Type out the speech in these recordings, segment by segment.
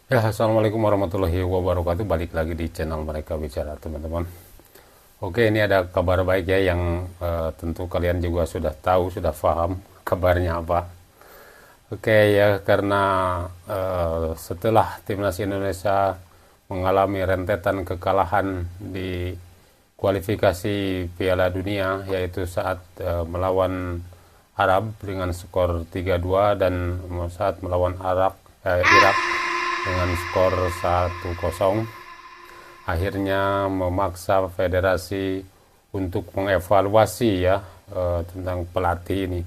Ya, assalamualaikum warahmatullahi wabarakatuh. Balik lagi di channel Mereka Bicara, teman-teman. Oke, ini ada kabar baik ya yang tentu kalian juga sudah tahu, sudah paham kabarnya apa. Oke ya, karena setelah timnas Indonesia mengalami rentetan kekalahan di kualifikasi Piala Dunia, yaitu saat melawan Arab dengan skor 3-2 dan saat melawan Irak dengan skor 1-0, akhirnya memaksa federasi untuk mengevaluasi ya tentang pelatih ini.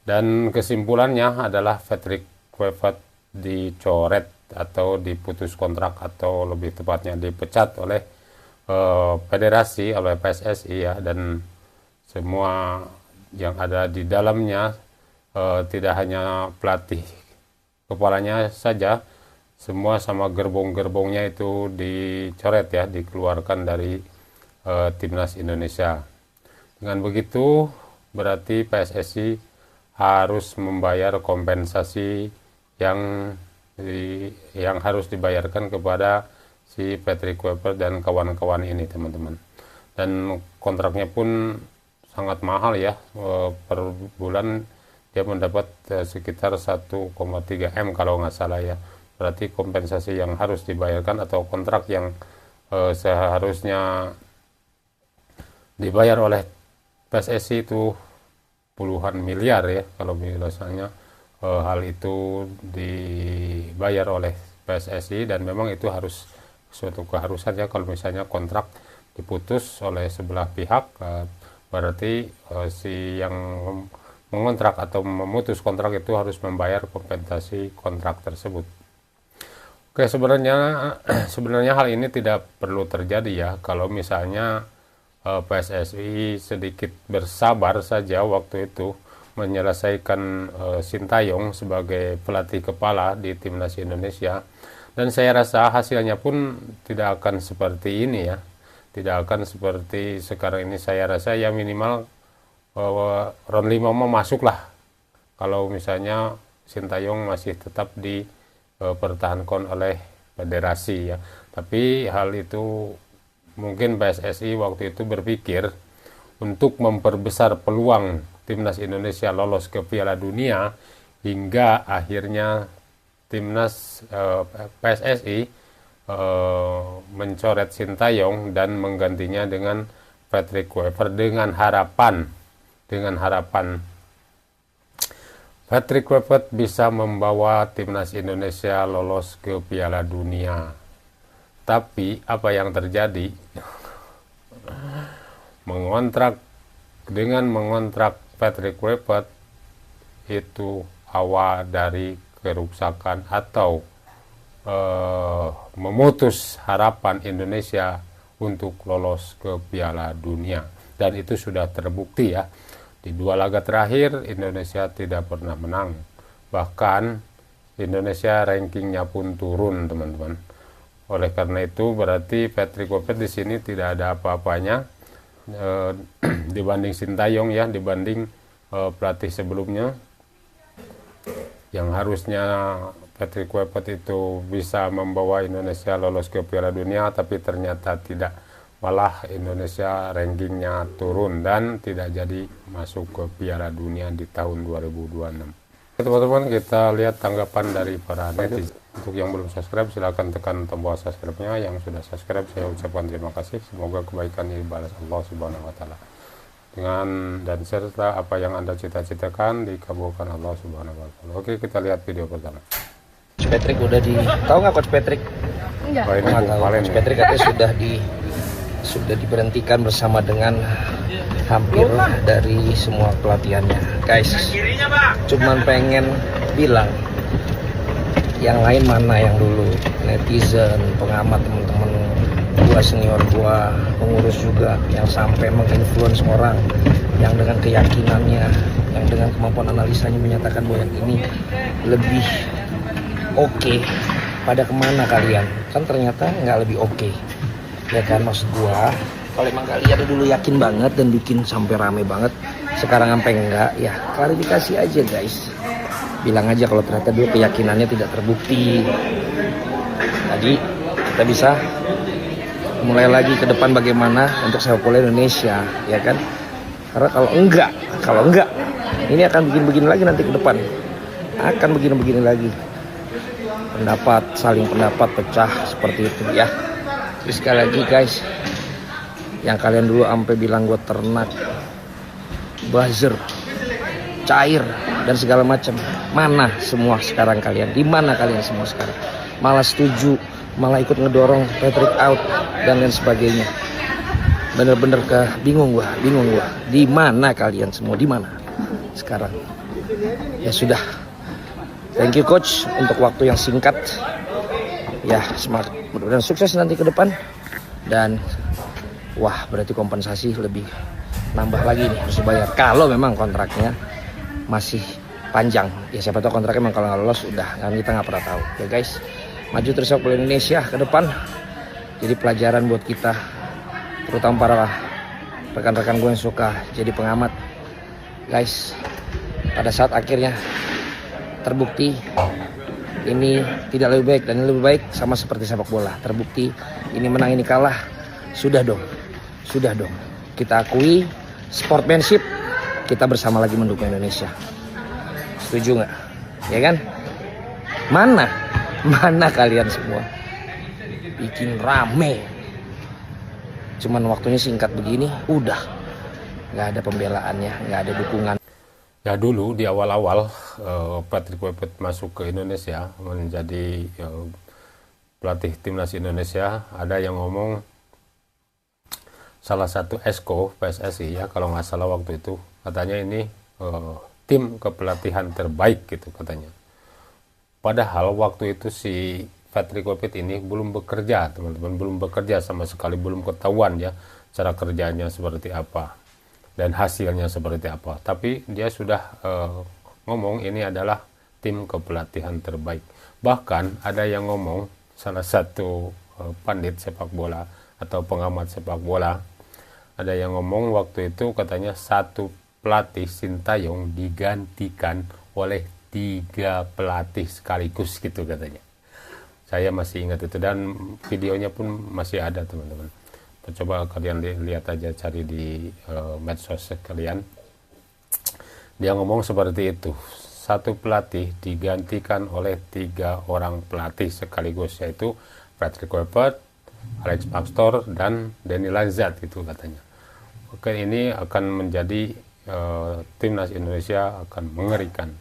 Dan kesimpulannya adalah Patrick Kluivert dicoret atau diputus kontrak, atau lebih tepatnya dipecat oleh federasi, oleh PSSI ya, dan semua yang ada di dalamnya, tidak hanya pelatih kepalanya saja, semua sama gerbong-gerbongnya itu dicoret ya, dikeluarkan dari timnas Indonesia. Dengan begitu berarti PSSI harus membayar kompensasi yang harus dibayarkan kepada si Patrick Kluivert dan kawan-kawan ini, teman-teman. Dan kontraknya pun sangat mahal ya, per bulan dia mendapat sekitar 1,3 M kalau nggak salah ya. Berarti kompensasi yang harus dibayarkan atau kontrak yang seharusnya dibayar oleh PSSI itu puluhan miliar ya, kalau misalnya hal itu dibayar oleh PSSI. Dan memang itu harus suatu keharusan ya, kalau misalnya kontrak diputus oleh sebelah pihak, berarti si yang mengontrak atau memutus kontrak itu harus membayar kompensasi kontrak tersebut. Oke, sebenarnya hal ini tidak perlu terjadi ya, kalau misalnya PSSI sedikit bersabar saja waktu itu menyelesaikan Sintayong sebagai pelatih kepala di timnas Indonesia. Dan saya rasa hasilnya pun tidak akan seperti ini ya, tidak akan seperti sekarang ini. Saya rasa ya minimal round 5 masuk lah, kalau misalnya Sintayong masih tetap dipertahankan oleh federasi ya. Tapi hal itu mungkin PSSI waktu itu berpikir untuk memperbesar peluang timnas Indonesia lolos ke Piala Dunia, hingga akhirnya timnas PSSI mencoret Sintayong dan menggantinya dengan Patrick Kluivert dengan harapan Patrick Kluivert bisa membawa timnas Indonesia lolos ke Piala Dunia. Tapi apa yang terjadi? mengontrak Patrick Kluivert itu awal dari kerusakan atau memutus harapan Indonesia untuk lolos ke Piala Dunia. Dan itu sudah terbukti ya. Di 2 laga terakhir Indonesia tidak pernah menang. Bahkan Indonesia rankingnya pun turun, teman-teman. Oleh karena itu berarti Patrick Kluivert di sini tidak ada apa-apanya dibanding Sintayong ya, dibanding pelatih sebelumnya, yang harusnya Patrick Kluivert itu bisa membawa Indonesia lolos ke Piala Dunia, tapi ternyata tidak. Malah Indonesia rankingnya turun dan tidak jadi masuk ke Piala Dunia di tahun 2026. Teman-teman, kita lihat tanggapan dari para netizen. Untuk yang belum subscribe, silahkan tekan tombol subscribe-nya. Yang sudah subscribe, saya ucapkan terima kasih. Semoga kebaikan ini dibalas Allah Subhanahu wa Ta'ala. Dan serta apa yang Anda cita-citakan dikabulkan Allah Subhanahu wa Ta'ala. Oke, kita lihat video pertama. Coach Patrick udah tahu nggak Coach Patrick? Enggak. Oh, ini Nggak Bung tahu. Valen Coach ya. Patrick katanya sudah diberhentikan bersama dengan hampir dari semua pelatihannya. Guys, cuman pengen bilang, yang lain mana yang dulu netizen, pengamat, teman-teman gua, senior gua, pengurus juga, yang sampai menginfluence orang yang dengan keyakinannya, yang dengan kemampuan analisanya menyatakan bahwa yang ini lebih oke. Pada kemana kalian? Kan ternyata nggak lebih oke. Ya kan, maksud gua, kalau emang kalian dulu yakin banget dan bikin sampai rame banget, sekarang sampai enggak, ya klarifikasi aja guys. Bilang aja kalau ternyata dulu keyakinannya tidak terbukti. Tadi kita bisa mulai lagi ke depan bagaimana untuk sepak bola Indonesia, ya kan? Karena kalau enggak, ini akan begini-begini lagi nanti ke depan. Akan begini-begini lagi. Saling pendapat pecah seperti itu ya. Terus sekali lagi guys, yang kalian dulu sampai bilang gue ternak, buzzer, cair dan segala macam, mana semua sekarang kalian? Di mana kalian semua sekarang? Malah setuju, malah ikut ngedorong Patrick out dan lain sebagainya. Bener-bener bingung gua. Di mana kalian semua? Di mana sekarang? Ya sudah. Thank you coach untuk waktu yang singkat. Ya, semangat, mudah-mudahan sukses nanti ke depan. Dan wah, berarti kompensasi lebih nambah lagi nih, harus bayar. Kalau memang kontraknya masih panjang. Ya siapa tahu kontraknya memang kalau nggak lolos udah, kan kita nggak pernah tahu. Ya guys, maju terus sepak bola Indonesia ke depan. Jadi pelajaran buat kita, terutama para rekan-rekan gue yang suka jadi pengamat. Guys, pada saat akhirnya terbukti ini tidak lebih baik dan ini lebih baik, sama seperti sepak bola. Terbukti ini menang ini kalah, sudah dong. Kita akui sportsmanship, kita bersama lagi mendukung Indonesia. Setuju nggak? Ya kan? Mana kalian semua bikin rame, cuman waktunya singkat begini, udah nggak ada pembelaannya, nggak ada dukungan. Ya dulu di awal-awal Patrick Kluivert masuk ke Indonesia menjadi pelatih timnas Indonesia, ada yang ngomong salah satu esko PSSI ya kalau nggak salah waktu itu, katanya ini tim kepelatihan terbaik gitu katanya. Padahal waktu itu si Patrick Kluivert ini belum bekerja, teman-teman, belum bekerja sama sekali, belum ketahuan ya cara kerjanya seperti apa dan hasilnya seperti apa. Tapi dia sudah ngomong ini adalah tim kepelatihan terbaik. Bahkan ada yang ngomong, salah satu pandit sepak bola atau pengamat sepak bola, ada yang ngomong waktu itu katanya satu pelatih Sintayong digantikan oleh 3 pelatih sekaligus gitu katanya. Saya masih ingat itu dan videonya pun masih ada teman-teman. Coba kalian lihat aja, cari di medsos kalian. Dia ngomong seperti itu. Satu pelatih digantikan oleh 3 orang pelatih sekaligus, yaitu Patrick Kluivert, Alex Pastoor, dan Danny Lanzat gitu katanya. Oke, ini akan menjadi timnas Indonesia akan mengerikan.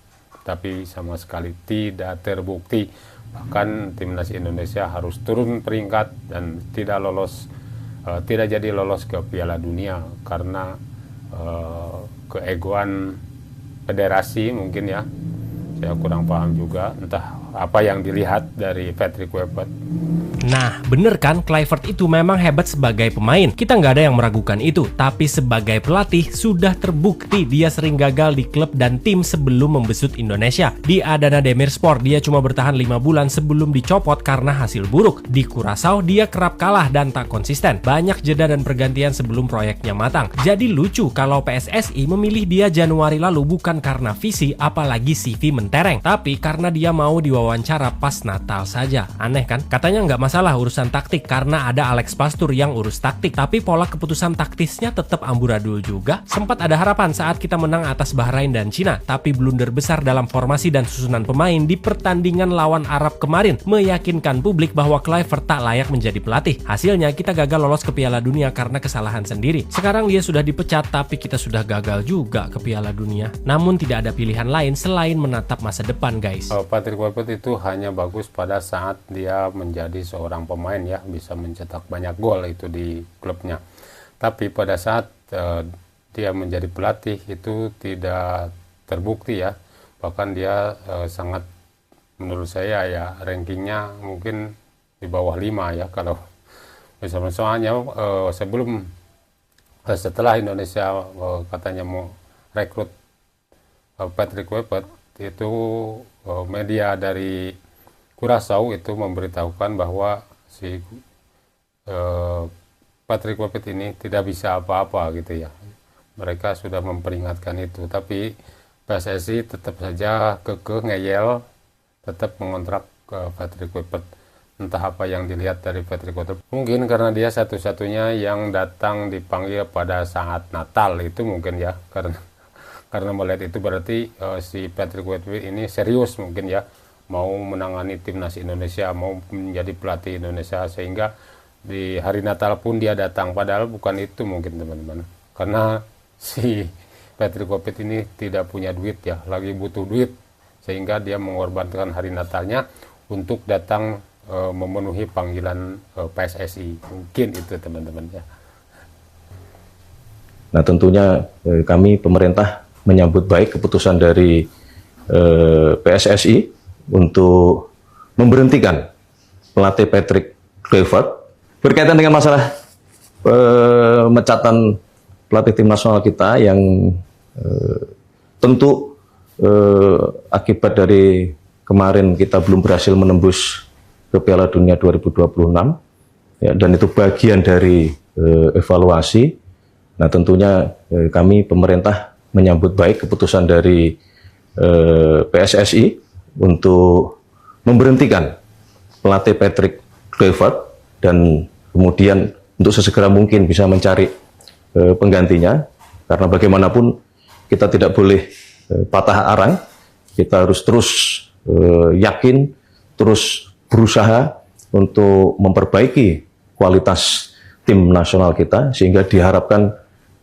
Tapi sama sekali tidak terbukti. Bahkan timnas Indonesia harus turun peringkat dan tidak jadi lolos ke Piala Dunia karena keegoan federasi mungkin ya. Saya kurang paham juga, entah apa yang dilihat dari Patrick Kluivert. Nah, bener kan, Kluivert itu memang hebat sebagai pemain. Kita nggak ada yang meragukan itu. Tapi sebagai pelatih, sudah terbukti dia sering gagal di klub dan tim sebelum membesut Indonesia. Di Adana Demirspor, dia cuma bertahan 5 bulan sebelum dicopot karena hasil buruk. Di Curaçao, dia kerap kalah dan tak konsisten. Banyak jeda dan pergantian sebelum proyeknya matang. Jadi lucu kalau PSSI memilih dia Januari lalu bukan karena visi, apalagi CV mentereng. Tapi karena dia mau diwawancara pas Natal saja. Aneh kan? Katanya nggak masalah urusan taktik karena ada Alex Pastoor yang urus taktik, tapi pola keputusan taktisnya tetap amburadul juga. Sempat ada harapan saat kita menang atas Bahrain dan Cina, tapi blunder besar dalam formasi dan susunan pemain di pertandingan lawan Arab kemarin meyakinkan publik bahwa Kluivert tak layak menjadi pelatih. Hasilnya kita gagal lolos ke Piala Dunia karena kesalahan sendiri. Sekarang dia sudah dipecat, tapi kita sudah gagal juga ke Piala Dunia. Namun tidak ada pilihan lain selain menatap masa depan, guys. Patrick Kluivert itu hanya bagus pada saat dia menjadi seorang pemain ya, bisa mencetak banyak gol itu di klubnya. Tapi pada saat dia menjadi pelatih itu tidak terbukti ya. Bahkan dia sangat, menurut saya ya, rankingnya mungkin di bawah 5 ya kalau misalnya. Soalnya sebelum setelah Indonesia katanya mau rekrut Patrick Kluivert, itu media dari Curaçao itu memberitahukan bahwa si Patrick Kluivert ini tidak bisa apa-apa gitu ya. Mereka sudah memperingatkan itu, tapi PSSI tetap saja kekeh ngeyel, tetap mengontrak Patrick Kluivert. entah apa yang dilihat dari Patrick Kluivert. Mungkin karena dia satu-satunya yang datang dipanggil pada saat Natal itu mungkin ya, karena melihat itu berarti si Patrick Kluivert ini serius mungkin ya, mau menangani timnas Indonesia, mau menjadi pelatih Indonesia, sehingga di hari Natal pun dia datang, padahal bukan itu mungkin teman-teman, karena si Patrick Kluivert ini tidak punya duit ya, lagi butuh duit, sehingga dia mengorbankan hari Natalnya untuk datang memenuhi panggilan PSSI, mungkin itu teman-teman ya. Nah tentunya kami pemerintah menyambut baik keputusan dari PSSI untuk memberhentikan pelatih Patrick Kluivert berkaitan dengan masalah pemecatan pelatih tim nasional kita yang tentu akibat dari kemarin kita belum berhasil menembus ke Piala Dunia 2026 ya, dan itu bagian dari evaluasi. Nah tentunya kami pemerintah menyambut baik keputusan dari PSSI untuk memberhentikan pelatih Patrick Kluivert dan kemudian untuk sesegera mungkin bisa mencari penggantinya, karena bagaimanapun kita tidak boleh patah arang, kita harus terus yakin, terus berusaha untuk memperbaiki kualitas tim nasional kita, sehingga diharapkan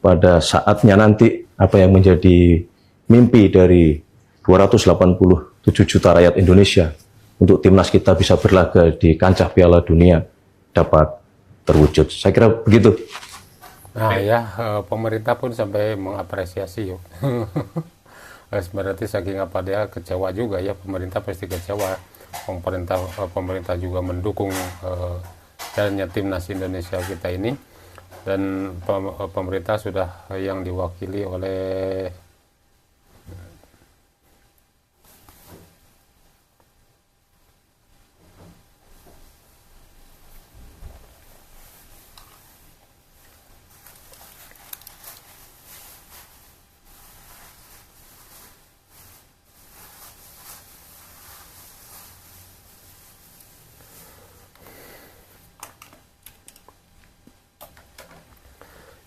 pada saatnya nanti apa yang menjadi mimpi dari 287 juta rakyat Indonesia untuk timnas kita bisa berlaga di kancah Piala Dunia dapat terwujud. Saya kira begitu. Nah ya, pemerintah pun sampai mengapresiasi yuk. Berarti saking apa dia kecewa juga ya, pemerintah pasti kecewa. Pemerintah juga mendukung jalannya timnas Indonesia kita ini, dan pemerintah sudah yang diwakili oleh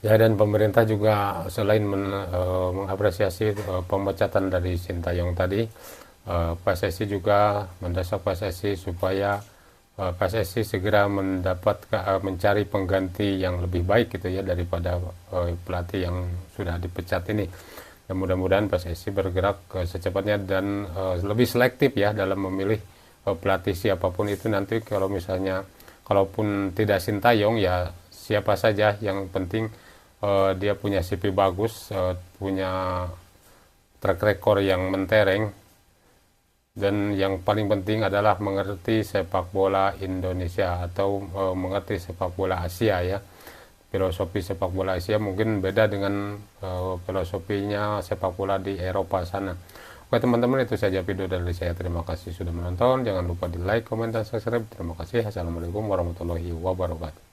ya, dan pemerintah juga selain mengapresiasi pemecatan dari Sintayong tadi, PSSI juga mendesak PSSI supaya PSSI segera mencari pengganti yang lebih baik gitu ya daripada pelatih yang sudah dipecat ini. Dan mudah-mudahan PSSI bergerak secepatnya dan lebih selektif ya dalam memilih pelatih siapapun itu nanti. Kalau misalnya kalaupun tidak Sintayong ya siapa saja, yang penting dia punya CV bagus, punya track record yang mentereng, dan yang paling penting adalah mengerti sepak bola Indonesia atau mengerti sepak bola Asia ya. Filosofi sepak bola Asia mungkin beda dengan filosofinya sepak bola di Eropa sana. Oke teman-teman, itu saja video dari saya. Terima kasih sudah menonton. Jangan lupa di like, komen, dan subscribe. Terima kasih. Assalamualaikum warahmatullahi wabarakatuh.